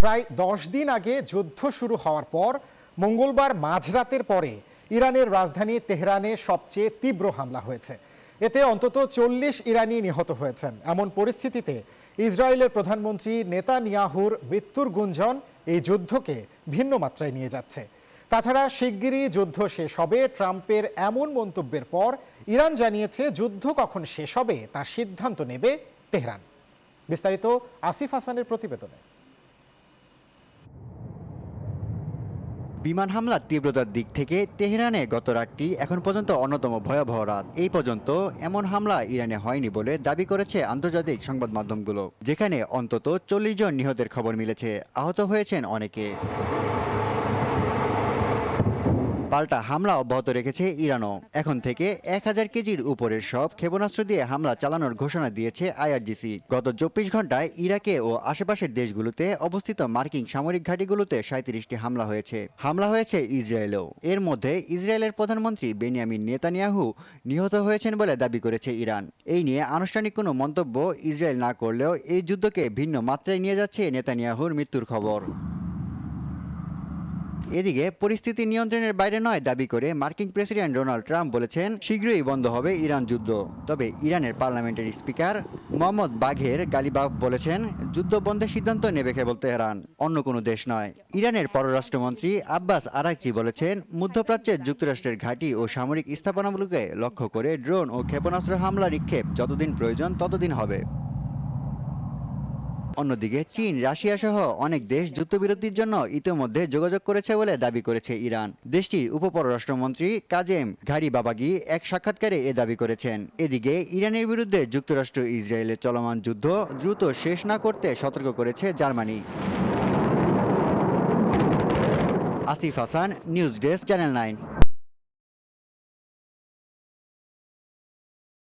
প্রায় 10 দিন আগে যুদ্ধ শুরু হওয়ার পর মঙ্গলবার মাঝরাতের পরে ইরানের রাজধানী তেহরানে সবচেয়ে তীব্র হামলা হয়েছে। এতে অন্তত 40 ইরানি নিহত হয়েছেন। এমন পরিস্থিতিতে ইসরায়েলের প্রধানমন্ত্রী নেতানিয়াহুর মৃত্যুর গুঞ্জন এই যুদ্ধকে ভিন্ন মাত্রায় নিয়ে যাচ্ছে। তাছাড়া শিগগিরই যুদ্ধ শেষ হবে ট্রাম্পের এমন মন্তব্যের পর ইরান জানিয়েছে যুদ্ধ কখন শেষ হবে তার সিদ্ধান্ত নেবে তেহরান। বিস্তারিত আসিফ হাসানের প্রতিবেদনে। বিমান হামলার তীব্রতার দিক থেকে তেহরানে গত রাতটি এখন পর্যন্ত অন্যতম ভয়াবহ রাত। এই পর্যন্ত এমন হামলা ইরানে হয়নি বলে দাবি করেছে আন্তর্জাতিক সংবাদ মাধ্যমগুলো, যেখানে অন্তত 40 জন নিহতের খবর মিলেছে। আহত হয়েছেন অনেকে। পাল্টা হামলা অব্যাহত রেখেছে ইরানও। এখন থেকে 1000 কেজির উপরের সব ক্ষেপণাস্ত্র দিয়ে হামলা চালানোর ঘোষণা দিয়েছে আইআরজিসি। গত 24 ঘন্টায় ইরাকে ও আশেপাশের দেশগুলোতে অবস্থিত মার্কিন সামরিক ঘাঁটিগুলোতে 37টি হামলা হয়েছে ইসরায়েলেও। এর মধ্যে ইসরায়েলের প্রধানমন্ত্রী বেনিয়ামিন নেতানিয়াহু নিহত হয়েছেন বলে দাবি করেছে ইরান। এই নিয়ে আনুষ্ঠানিক কোনো মন্তব্য ইসরায়েল না করলেও এই যুদ্ধকে ভিন্ন মাত্রায় নিয়ে যাচ্ছে নেতানিয়াহুর মৃত্যুর খবর। এদিকে পরিস্থিতি নিয়ন্ত্রণের বাইরে নয় দাবি করে মার্কিন প্রেসিডেন্ট ডোনাল্ড ট্রাম্প বলেছেন শীঘ্রই বন্ধ হবে ইরান যুদ্ধ। তবে ইরানের পার্লামেন্টের স্পিকার মোহাম্মদ বাঘের গালিবাফ বলেছেন যুদ্ধ বন্ধের সিদ্ধান্ত নেবে কেবল তেহরান, অন্য কোনো দেশ নয়। ইরানের পররাষ্ট্রমন্ত্রী আব্বাস আরাকচি বলেছেন মধ্যপ্রাচ্যের যুক্তরাষ্ট্রের ঘাঁটি ও সামরিক স্থাপনাগুলোকে লক্ষ্য করে ড্রোন ও ক্ষেপণাস্ত্র হামলা নিক্ষেপ যতদিন প্রয়োজন ততদিন হবে। অন্যদিকে চীন, রাশিয়া সহ অনেক দেশ যুদ্ধবিরতির জন্য ইতিমধ্যে যোগাযোগ করেছে বলে দাবি করেছে ইরান। দেশটির উপপররাষ্ট্রমন্ত্রী কাজেম ঘারিবাবাগি এক সাক্ষাৎকারে এ দাবি করেছেন। এদিকে ইরানের বিরুদ্ধে যুক্তরাষ্ট্র ইসরায়েলের চলমান যুদ্ধ দ্রুত শেষ না করতে সতর্ক করেছে Germany. Asif Hasan, news desk, channel 9।